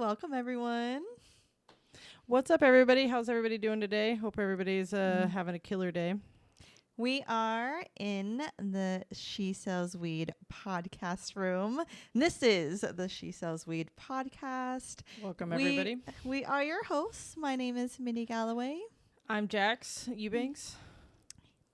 Welcome, everyone. What's up, everybody? How's everybody doing today? Hope everybody's having a killer day. We are in the She Sells Weed podcast room. This is the She Sells Weed podcast. Welcome, everybody. We are your hosts. My name is Mindy Galloway. I'm Jax Eubanks.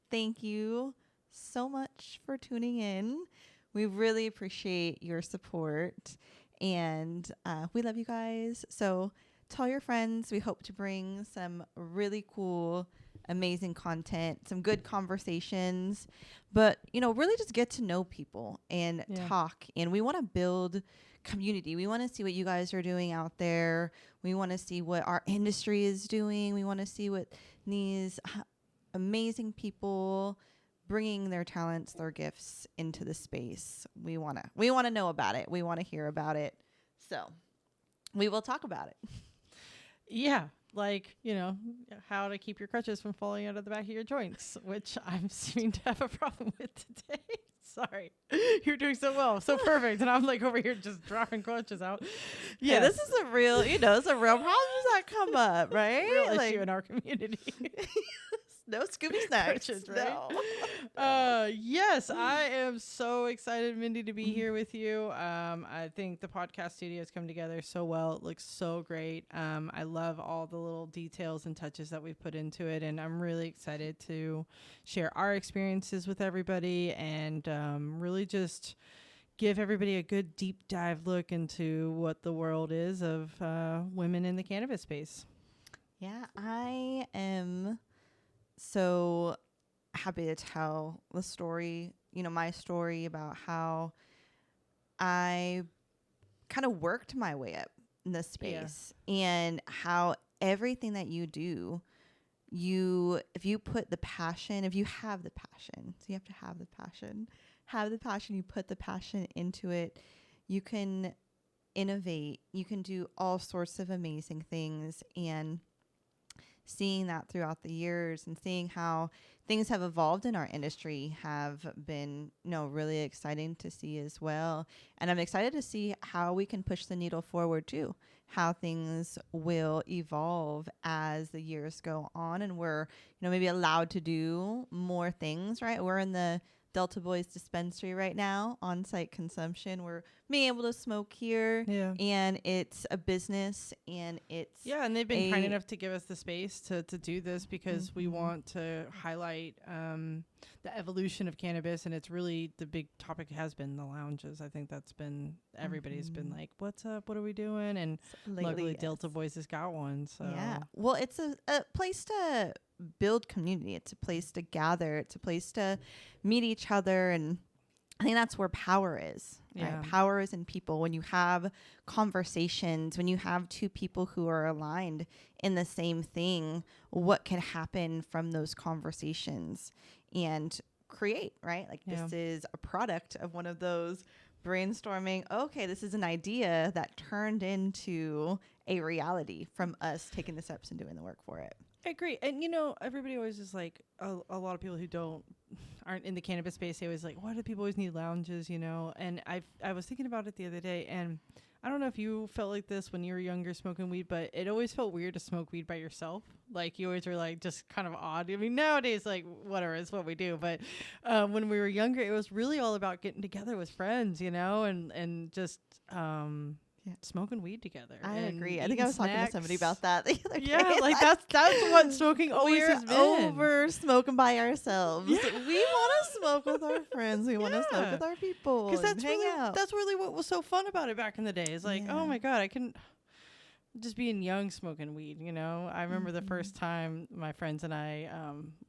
Thank you so much for tuning in. We really appreciate your support, and we love you guys. So tell your friends. We hope to bring some really cool, amazing content, some good conversations, but, really just get to know people and talk. And we want to build community. We want to see what you guys are doing out there. We want to see what our industry is doing. We want to see what these amazing people bringing their talents, their gifts into the space. We want to know about it. We want to hear about it. So we will talk about it. Yeah. Like, how to keep your crutches from falling out of the back of your joints, which I'm seeming to have a problem with today. Sorry. You're doing so well. So perfect. And I'm like over here just dropping crutches out. Yeah, this is a real, it's a real problem that come up, right? Real issue in our community. No Scooby snacks, crutches, right? No. Yes, I am so excited, Mindy, to be here with you. I think the podcast studio has come together so well. It looks so great. I love all the little details and touches that we've put into it, and I'm really excited to share our experiences with everybody and really just give everybody a good deep dive look into what the world is of women in the cannabis space. Yeah, I am so happy to tell the story, my story about how I kind of worked my way up in this space and how everything that you do, if you put the passion, if you have the passion, so you have to have the passion, you put the passion into it, you can innovate, you can do all sorts of amazing things. And seeing that throughout the years and seeing how things have evolved in our industry have been, really exciting to see as well. And I'm excited to see how we can push the needle forward too, how things will evolve as the years go on and we're, maybe allowed to do more things, right? We're in the Delta Boys dispensary right now, on-site consumption. We're being able to smoke here, and it's a business, and it's and they've been kind enough to give us the space to do this because we want to highlight the evolution of cannabis, and it's really the big topic has been the lounges. I think that's been everybody's been like, "What's up? What are we doing?" And luckily, Delta Boys has got one. So well, it's a place to build community. It's a place to gather. It's a place to meet each other. And I think that's where power is, right? Power is in people. When you have conversations, when you have two people who are aligned in the same thing, what can happen from those conversations and create, right? Like this is a product of one of those brainstorming. Okay, this is an idea that turned into a reality from us taking the steps and doing the work for it. I agree. And, everybody always is like, a lot of people who aren't in the cannabis space, they always like, why do people always need lounges, And I was thinking about it the other day, and I don't know if you felt like this when you were younger smoking weed, but it always felt weird to smoke weed by yourself. Like, you always were like, just kind of odd. I mean, nowadays, like, whatever, it's what we do. But when we were younger, it was really all about getting together with friends, and just smoking weed together. I agree. I think I was talking to somebody about that the other day. Yeah, like that's what smoking always has been. Over smoking by ourselves. Yeah. We want to smoke with our friends. We want to smoke with our people. Because that's really what was so fun about it back in the day. It's like, oh my God, I can just being young smoking weed, I remember the first time my friends and I,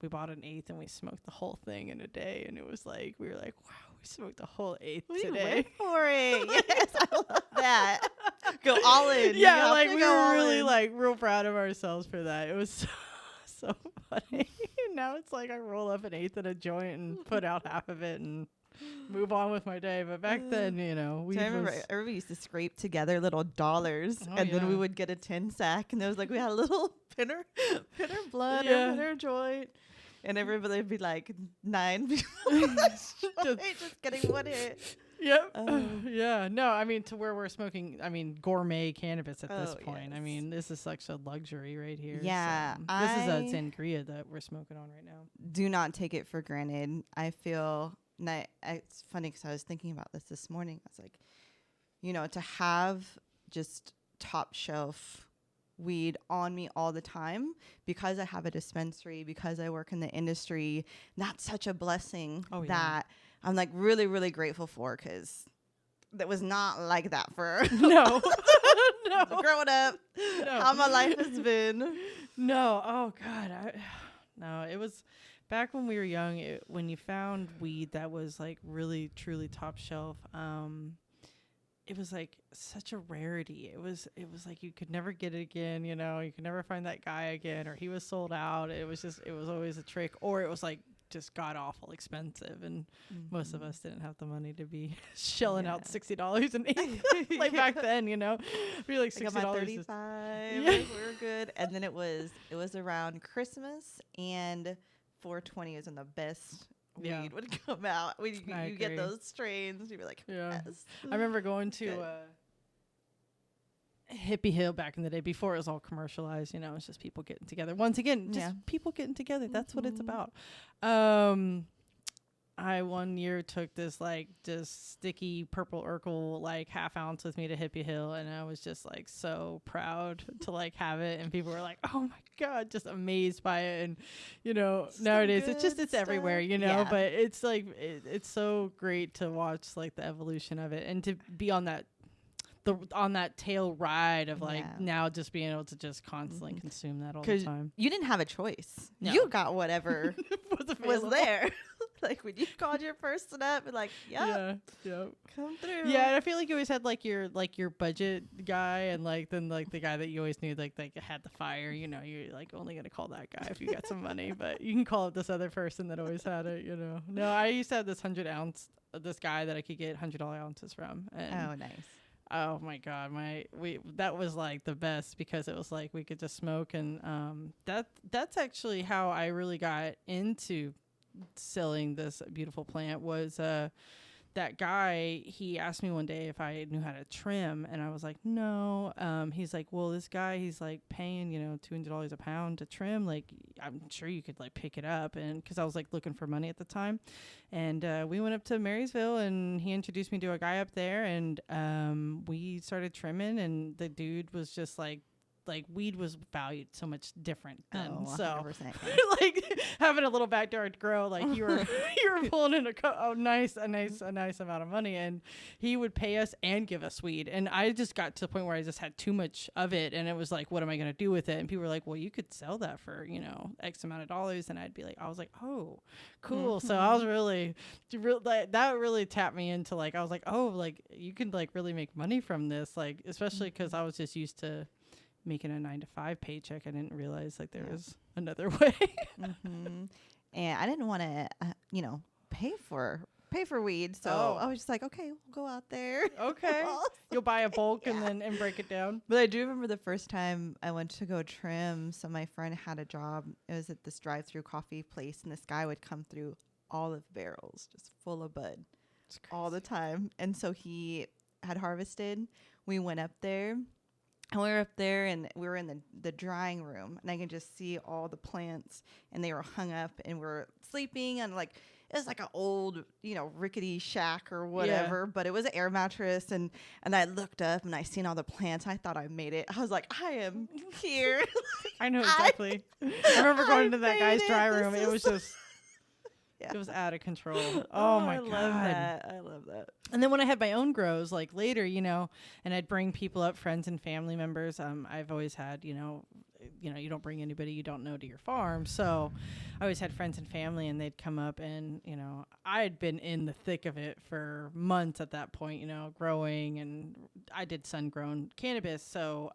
we bought an eighth and we smoked the whole thing in a day. And it was like, we were like, wow, we smoked the whole eighth today. Went for it. Yes, I love that. Go all in. Yeah, like we were really like real proud of ourselves for that. It was so funny. Now it's like I roll up an eighth in a joint and put out half of it and move on with my day. But back then, we I remember everybody used to scrape together little dollars, and then we would get a 10 sack, and there was like we had a little pinner blood or pinner joint, and everybody would be like 9 just getting one hit. Yep. Yeah. No, I mean, to where we're smoking, I mean, gourmet cannabis at this point. Yes. I mean, this is such a luxury right here. Yeah, So. This is a sangria that we're smoking on right now. do not take it for granted. I feel that it's funny because I was thinking about this morning. I was like, to have just top shelf weed on me all the time because I have a dispensary, because I work in the industry. That's such a blessing that I'm like really, really grateful for, because that was not like that for no growing up. How my life has been. No. Oh God. No, it was back when we were young. When you found weed that was like really, truly top shelf. It was like such a rarity. It was like you could never get it again, you could never find that guy again, or he was sold out. It was always a trick, or it was like just god awful expensive, and most of us didn't have the money to be shelling out $60 an eighth like back then, be like $60. I got my 35. We were good. And then it was around Christmas, and 420 is when the best weed would come out. When you get those strains, you'd be like, yes. I remember going to Hippie Hill back in the day before it was all commercialized. It's just people getting together. Once again, just people getting together. That's what it's about. I one year took this like just sticky purple Urkel like half ounce with me to Hippie Hill, and I was just like so proud to like have it, and people were like, "Oh my God," just amazed by it. And nowadays it's everywhere, but it's like it's so great to watch like the evolution of it, and to be on that tail ride of like now just being able to just constantly consume that all the time. You didn't have a choice. No. You got whatever was there. Like when you called your person up and like, yep, come through. Yeah, and I feel like you always had like your budget guy, and like then like the guy that you always knew like had the fire. You're like only gonna call that guy if you got some money, but you can call it this other person that always had it. No, I used to have this 100 ounce this guy that I could get $100 ounces from. And oh, nice. Oh my God, that was like the best, because it was like we could just smoke, and that's actually how I really got into selling this beautiful plant. Was that guy, he asked me one day if I knew how to trim, and I was like, no. He's like, well, this guy, he's like paying $200 a pound to trim, like I'm sure you could like pick it up. And because I was like looking for money at the time, and we went up to Marysville, and he introduced me to a guy up there, and we started trimming, and the dude was just like weed was valued so much different then. Oh, so yeah. like having a little backyard grow, like you were pulling in a nice amount of money, and he would pay us and give us weed. And I just got to the point where I just had too much of it, and it was like, what am I going to do with it? And people were like, well, you could sell that for X amount of dollars. And I was like, oh, cool. So I was really that really tapped me into like, I was like, oh, like you can like really make money from this, like especially because I was just used to making a 9-to-5 paycheck. I didn't realize like there was another way. And I didn't want to, pay for weed. So I was just like, okay, we'll go out there. Okay. You'll buy a bulk and break it down. But I do remember the first time I went to go trim. So my friend had a job. It was at this drive-through coffee place, and this guy would come through olive barrels just full of bud all the time. And so he had harvested. We went up there. And we were up there, and we were in the drying room, and I could just see all the plants, and they were hung up, and we're sleeping, and like it was like an old, rickety shack or whatever, but it was an air mattress, and I looked up and I seen all the plants. I thought I made it. I was like, I am here. I know exactly. I remember going into that guy's dry room. It was just. It was out of control. Oh my God. I love that. And then when I had my own grows, like later, and I'd bring people up, friends and family members. I've always had, you don't bring anybody you don't know to your farm. So I always had friends and family, and they'd come up, and, I had been in the thick of it for months at that point, growing, and I did sun-grown cannabis. So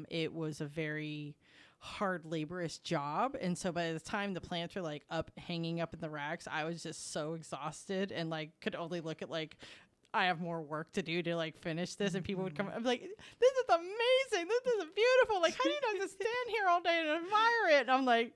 it was a very hard laborious job, and so by the time the plants were like hanging up in the racks, I was just so exhausted and like could only look at like I have more work to do to like finish this. And people would come, I'm like, this is amazing, this is beautiful, like how do you not just stand here all day and admire it? And I'm like,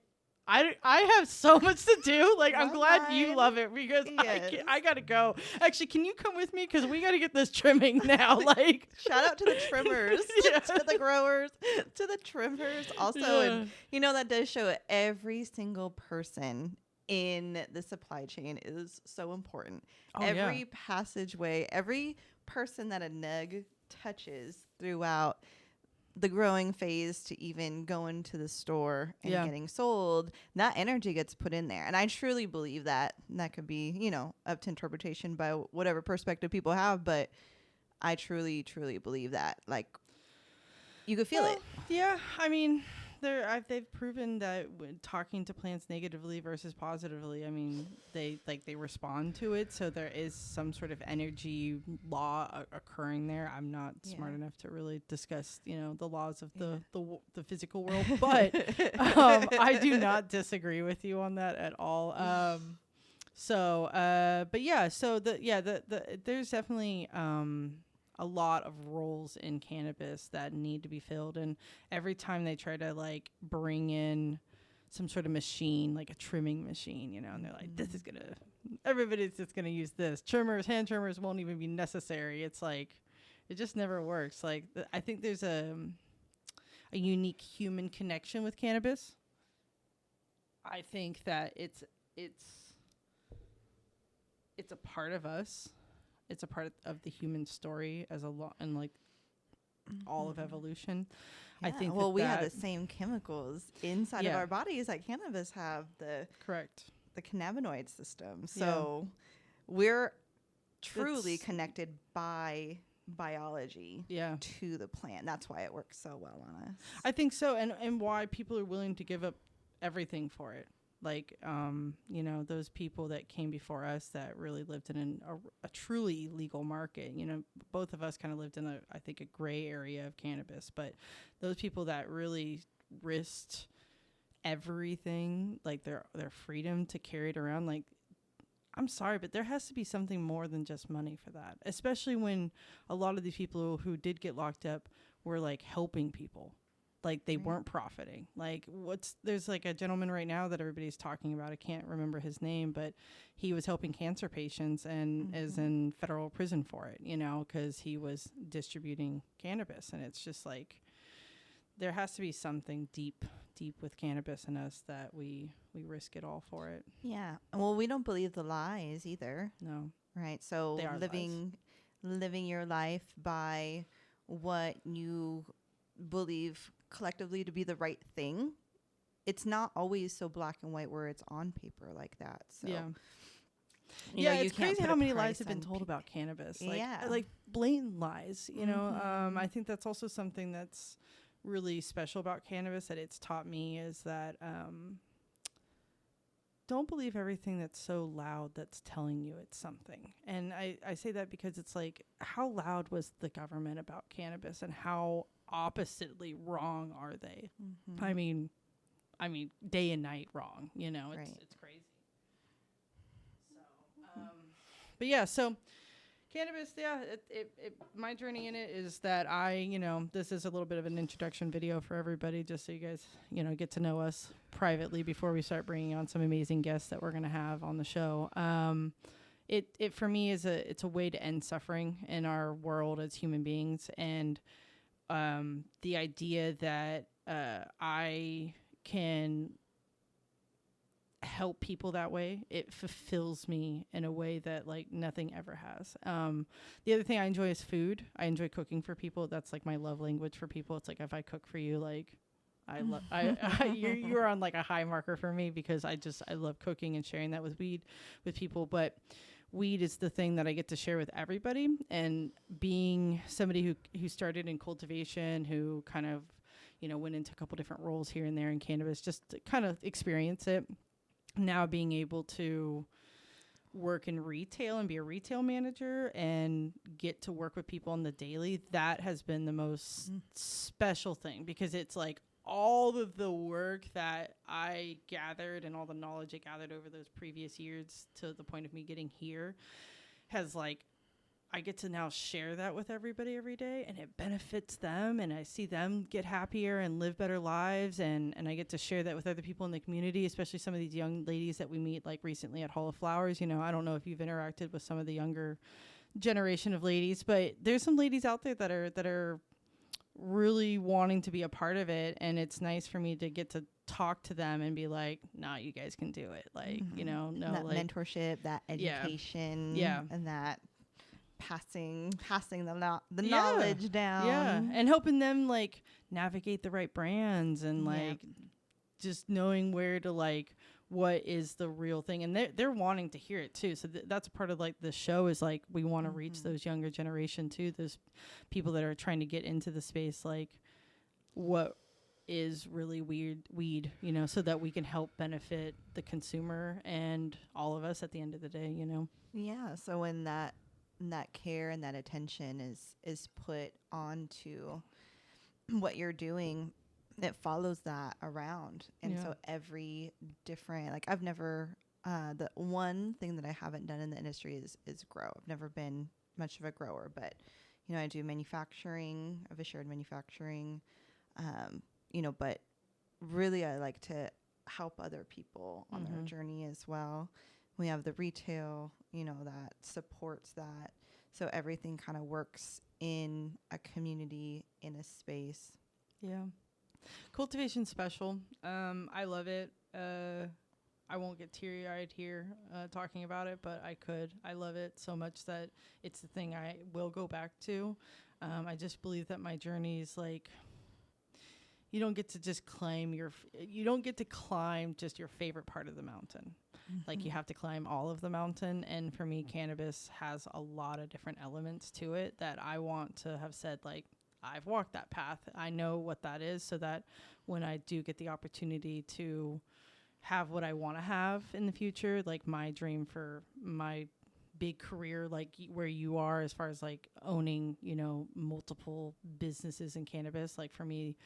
I have so much to do. Like, I'm My glad you mind. love it because Yes. I gotta go. Actually, can you come with me? Because we gotta get this trimming now. Like, Shout out to the trimmers, Yeah. to the growers, to the trimmers. Also, Yeah. and that does show every single person in the supply chain is so important. Oh, Every yeah. passageway, every person that a nug touches throughout the growing phase to even going to the store and Yeah. getting sold, that energy gets put in there. And I truly believe that. And that could be, up to interpretation by whatever perspective people have, but I truly, truly believe that. Like, you could feel it. Yeah, I mean, they've proven that when talking to plants negatively versus positively, I mean, they respond to it. So there is some sort of energy law occurring there. I'm not smart enough to really discuss, the laws of the physical world, but I do not disagree with you on that at all. But yeah, so there's definitely a lot of roles in cannabis that need to be filled, and every time they try to like bring in some sort of machine, like a trimming machine, and they're like, everybody's just gonna use this. Hand trimmers won't even be necessary. It's like, it just never works. Like, I think there's a unique human connection with cannabis. I think that it's a part of us. It's a part of the human story as and like all of evolution. Yeah. I think. Well, we have the same chemicals inside of Yeah. our bodies that cannabis have. The cannabinoid system. So we're truly connected by biology to the plant. That's why it works so well on us. I think so, and why people are willing to give up everything for it. Like, those people that came before us that really lived in a truly legal market. Both of us kind of lived in I think a gray area of cannabis, but those people that really risked everything, like their freedom to carry it around, like, I'm sorry, but there has to be something more than just money for that, especially when a lot of these people who did get locked up were like helping people. Like, they weren't profiting. Like, there's like a gentleman right now that everybody's talking about. I can't remember his name, but he was helping cancer patients and is in federal prison for it, because he was distributing cannabis. And it's just like, there has to be something deep with cannabis in us that we risk it all for it. Yeah. Well, we don't believe the lies either. No. Right. So They are living your life by what you believe collectively to be the right thing, it's not always so black and white where it's on paper like that. So it's crazy how many lies have been told about cannabis. Like, like blatant lies. I think that's also something that's really special about cannabis that it's taught me is that don't believe everything that's so loud that's telling you it's something. And I say that because it's like, how loud was the government about cannabis and how oppositely wrong are they? I mean day and night wrong, it's crazy. So but yeah, so cannabis, my journey in it is that this is a little bit of an introduction video for everybody, just so you guys get to know us privately before we start bringing on some amazing guests that we're going to have on the show. It for me is it's a way to end suffering in our world as human beings, and the idea that I can help people that way, it fulfills me in a way that like nothing ever has. The other thing I enjoy is food. I enjoy cooking for people. That's like my love language for people. It's like, if I cook for you, like you're on like a high marker for me, because I love cooking and sharing that with people. But weed is the thing that I get to share with everybody. And being somebody who started in cultivation, who kind of, went into a couple different roles here and there in cannabis, just to kind of experience it. Now being able to work in retail and be a retail manager and get to work with people on the daily, that has been the most special thing, because it's like all of the work that I gathered and all the knowledge I gathered over those previous years to the point of me getting here has like I get to now share that with everybody every day, and it benefits them, and I see them get happier and live better lives, and I get to share that with other people in the community, especially some of these young ladies that we meet like recently at Hall of Flowers. You know, I don't know if you've interacted with some of the younger generation of ladies, but there's some ladies out there that are really wanting to be a part of it, and it's nice for me to get to talk to them and be like, nah, you guys can do it. Like, you know, no, that like mentorship, that education, Yeah. and that passing the knowledge down. Yeah, and helping them like navigate the right brands and like just knowing where to like what is the real thing, and they're wanting to hear it too. So that's a part of like the show is like we want to reach those younger generation too, those people that are trying to get into the space, like what is really weed, you know, so that we can help benefit the consumer and all of us at the end of the day, you know. Yeah. So when that care and that attention is put onto what you're doing, it follows that around. And so every different, like I've never, the one thing that I haven't done in the industry is grow. I've never been much of a grower, but, you know, I do manufacturing. I have a shared manufacturing, you know, but really I like to help other people on their journey as well. We have the retail, you know, that supports that. So everything kind of works in a community, in a space. Yeah. Cultivation special. I love it. I won't get teary-eyed here talking about it, but I could. I love it so much that it's the thing I will go back to. I just believe that my journey is like, you don't get to just climb just your favorite part of the mountain. Like you have to climb all of the mountain. And for me, cannabis has a lot of different elements to it that I want to have said, like, I've walked that path. I know what that is, so that when I do get the opportunity to have what I want to have in the future, like my dream for my big career, like where you are as far as like owning, you know, multiple businesses in cannabis. Like for me,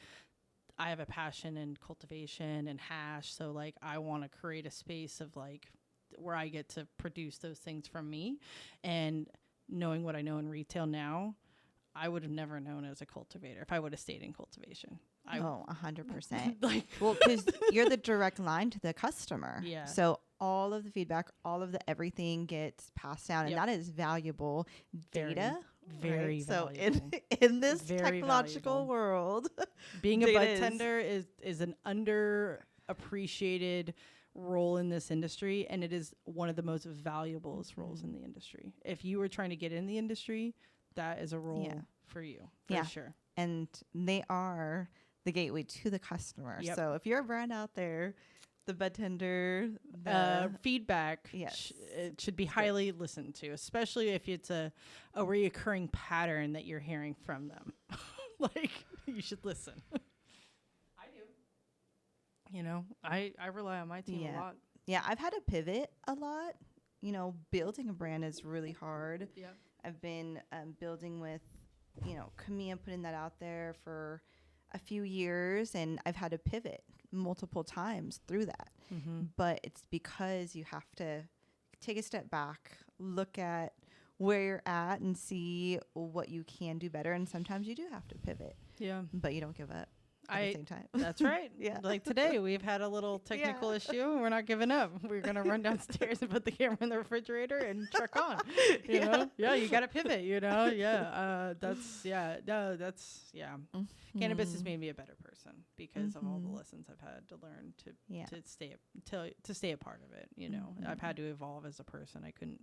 I have a passion in cultivation and hash. So like I want to create a space of like where I get to produce those things from me. And knowing what I know in retail now, I would have never known as a cultivator if I would have stayed in cultivation. 100%. Like, well, because you're the direct line to the customer. Yeah. So all of the feedback, all of the everything gets passed down, and that is valuable data. Very right? So valuable. in this Very technological valuable. world, being a bud tender is an underappreciated role in this industry, and it is one of the most valuable roles in the industry. If you were trying to get in the industry, that is a role for you, for sure. And they are the gateway to the customer. Yep. So if you're a brand out there, the bud tender, feedback it should be highly listened to, especially if it's a reoccurring pattern that you're hearing from them. Like, you should listen. I do. You know, I rely on my team a lot. Yeah, I've had to pivot a lot. You know, building a brand is really hard. Yeah. I've been building with, you know, Camille, putting that out there for a few years, and I've had to pivot multiple times through that. But it's because you have to take a step back, look at where you're at, and see what you can do better. And sometimes you do have to pivot. Yeah. But you don't give up at the same time. That's right. Yeah. Like today, we've had a little technical issue, and we're not giving up. We're going to run downstairs and put the camera in the refrigerator and truck on. You know? Yeah, you got to pivot, you know? Cannabis has made me a better person because of all the lessons I've had to learn to stay a part of it, you know? I've had to evolve as a person. I couldn't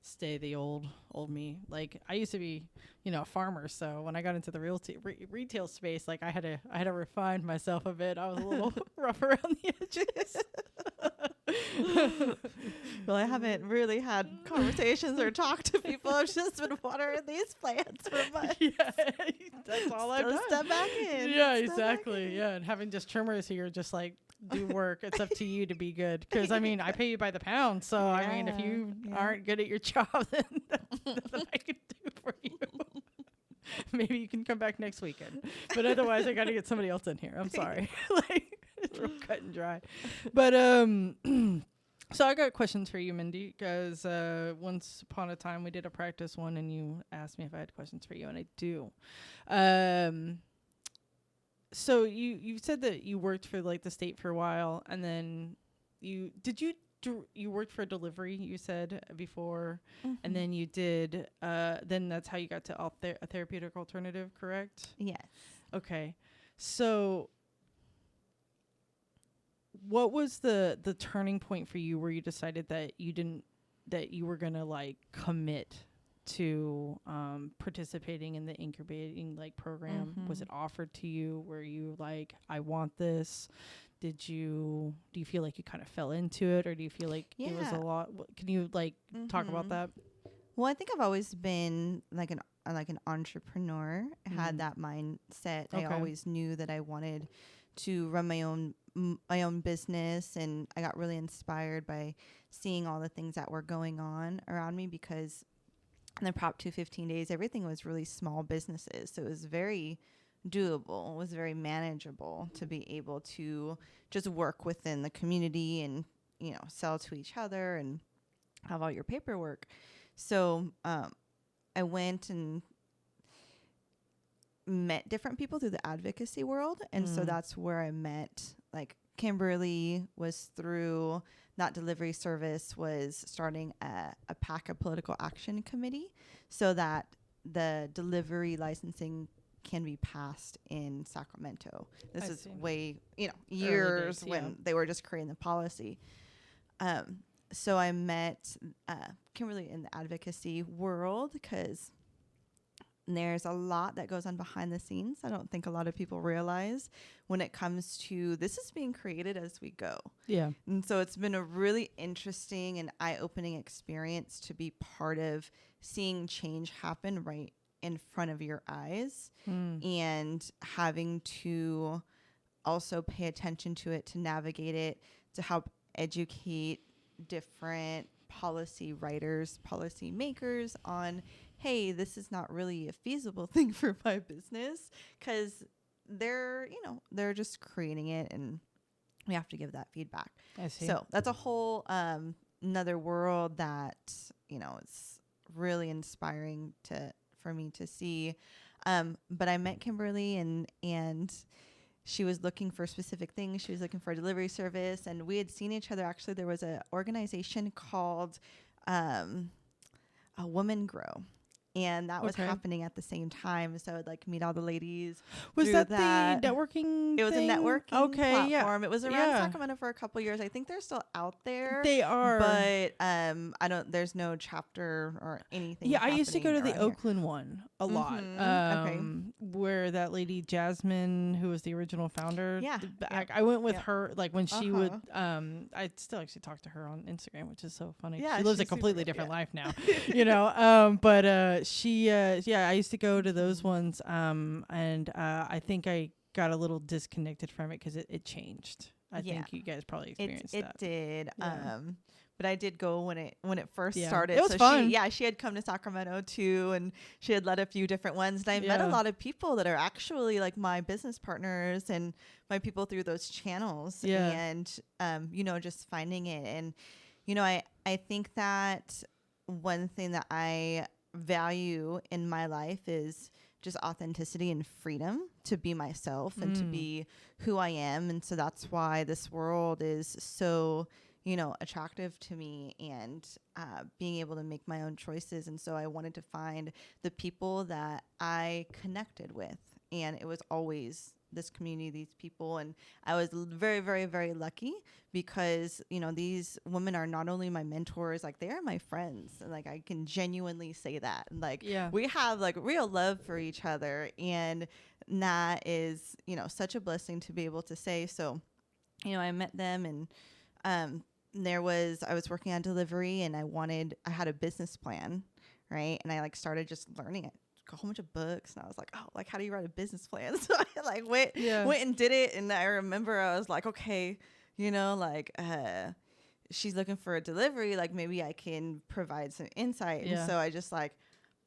stay the old me. Like, I used to be, you know, a farmer, so when I got into the retail space, like I had to refine myself a bit. I was a little rough around the edges. Well, I haven't really had conversations or talked to people. I've just been watering these plants for months. Yeah, that's all I've done. Step back in. Yeah, exactly. Yeah, and having just trimmers here, just like do work. It's up to you to be good. Because I mean, I pay you by the pound. So I mean, if you aren't good at your job, then nothing I can do for you. Maybe you can come back next weekend. But otherwise, I got to get somebody else in here. I'm sorry. Like, it's real cut and dry. But So I got questions for you, Mindy, because once upon a time we did a practice one, and you asked me if I had questions for you, and I do. So you said that you worked for like the state for a while, and then you worked for a delivery, you said before, and then you did then that's how you got to a therapeutic alternative, correct? Yes. Okay. So what was the turning point for you where you decided that you were gonna like commit to participating in the incubating like program? Was it offered to you? Were you like, I want this? Do you feel like you kind of fell into it, or do you feel like it was a lot? Can you like talk about that? Well, I think I've always been like an entrepreneur, had that mindset. Okay. I always knew that I wanted to run my own business, and I got really inspired by seeing all the things that were going on around me, because in the Prop 215 days, everything was really small businesses. So it was very doable. It was very manageable to be able to just work within the community and, you know, sell to each other and have all your paperwork. So I went and met different people through the advocacy world. And so that's where I met, like, Kimberly was through that delivery service, was starting a PACA political action committee so that the delivery licensing can be passed in Sacramento. This is way, years when they were just creating the policy. So I met Kimberly in the advocacy world, because there's a lot that goes on behind the scenes. I don't think a lot of people realize when it comes to this is being created as we go. Yeah. And so it's been a really interesting and eye-opening experience to be part of seeing change happen right in front of your eyes, and having to also pay attention to it, to navigate it, to help educate different policy writers, policy makers on, hey, this is not really a feasible thing for my business, because they're just creating it, and we have to give that feedback. I see. So that's a whole another world that, it's really inspiring for me to see. But I met Kimberly, and she was looking for specific things. She was looking for a delivery service, and we had seen each other. Actually, there was an organization called A Woman Grow, and that was happening at the same time. So I'd like meet all the ladies. Was that the networking? It was thing? a networking platform. Yeah. It was around Sacramento for a couple years. I think they're still out there. They are, but I don't. There's no chapter or anything. Yeah, I used to go to the Oakland one a lot. Where that lady Jasmine, who was the original founder. Yeah, I went with her, like when she would. I still actually talk to her on Instagram, which is so funny. Yeah, she lives a completely different life now, But she, I used to go to those ones, and I think I got a little disconnected from it because it changed. I think you guys probably experienced that. It did. Yeah. But I did go when it first started. It was fun. She had come to Sacramento too, and she had led a few different ones. And I met a lot of people that are actually like my business partners and my people through those channels. Yeah. And just finding it. And I think that one thing that I value in my life is just authenticity and freedom to be myself and to be who I am. And so that's why this world is so, attractive to me, and being able to make my own choices. And so I wanted to find the people that I connected with. And it was always this community, these people. And I was very, very, very lucky because, these women are not only my mentors, like they are my friends. And like, I can genuinely say that. And like, we have like real love for each other. And that is, such a blessing to be able to say. So, I met them, and, I was working on delivery, and I had a business plan. Right. And I started just learning it. A whole bunch of books, and I was like, oh, how do you write a business plan? So I went and did it. And I remember I was like, okay, she's looking for a delivery, like maybe I can provide some insight. And so I just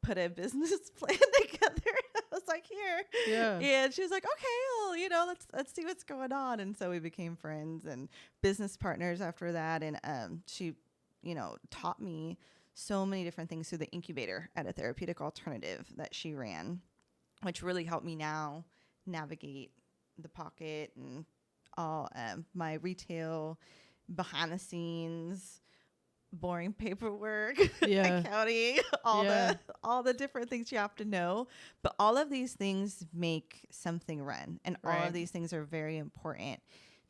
put a business plan together. I was was like, here. Yeah. And she was like, okay, well, let's see what's going on. And so we became friends and business partners after that. And she, taught me so many different things through the incubator at a therapeutic alternative that she ran, which really helped me now navigate the pocket and all my retail behind the scenes, boring paperwork, accounting, all the different things you have to know. But all of these things make something run, and all of these things are very important.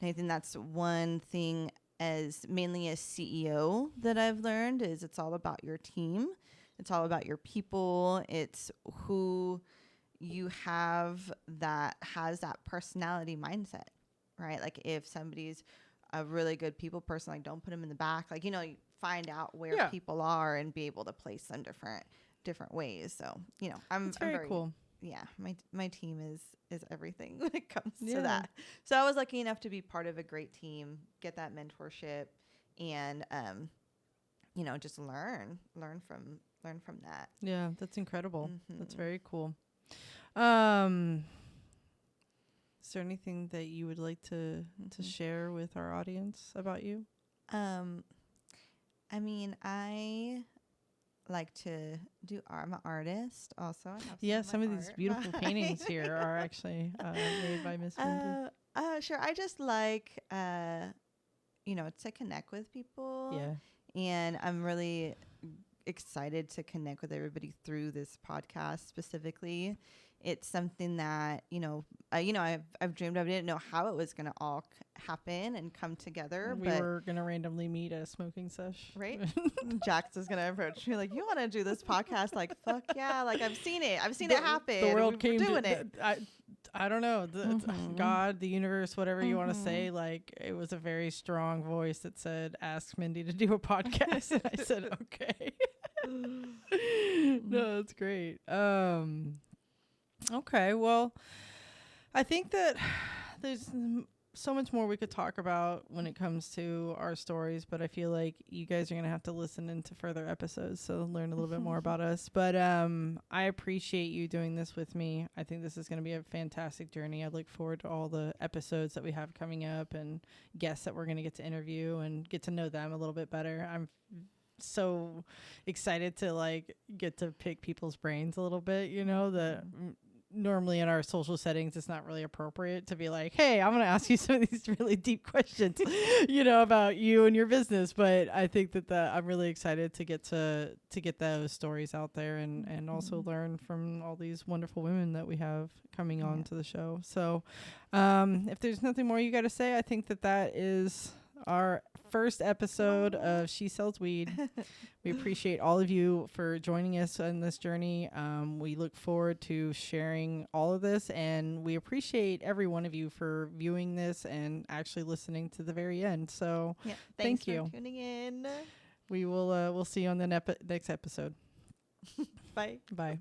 And I think that's one thing mainly as CEO that I've learned is it's all about your team. It's all about your people. It's who you have that has that personality mindset, right? Like if somebody's a really good people person, like don't put them in the back, like, you find out where people are and be able to place them different ways. So, I'm very cool. Yeah. My team is everything when it comes to that. So I was lucky enough to be part of a great team, get that mentorship and, just learn from that. Yeah. That's incredible. Mm-hmm. That's very cool. Is there anything that you would like to share with our audience about you? I mean, I like to do art. I'm an artist also. Some of these beautiful paintings here are actually made by Miss Mindy. Sure. I just like, to connect with people. Yeah. And I'm really excited to connect with everybody through this podcast specifically. It's something that, I've dreamed of. I didn't know how it was going to all happen and come together. We were going to randomly meet at a smoking sesh. Right? Jax is going to approach me like, you want to do this podcast? Like, fuck yeah. Like, I've seen it happen. The world came doing it. I don't know. God, the universe, whatever you want to say. Like, it was a very strong voice that said, ask Mindy to do a podcast. And I said, okay. No, that's great. Okay, well, I think that there's so much more we could talk about when it comes to our stories, but I feel like you guys are going to have to listen into further episodes, so learn a little bit more about us. But I appreciate you doing this with me. I think this is going to be a fantastic journey. I look forward to all the episodes that we have coming up and guests that we're going to get to interview and get to know them a little bit better. I'm so excited to get to pick people's brains a little bit, that normally in our social settings it's not really appropriate to be like, hey, I'm gonna ask you some of these really deep questions about you and your business. But I think that I'm really excited to get those stories out there and also learn from all these wonderful women that we have coming on to the show. So if there's nothing more you got to say, I think that is our first episode of She Sells Weed. We appreciate all of you for joining us on this journey. We look forward to sharing all of this, and we appreciate every one of you for viewing this and actually listening to the very end. So thank you for tuning in. We will we'll see you on the next episode. Bye. Bye.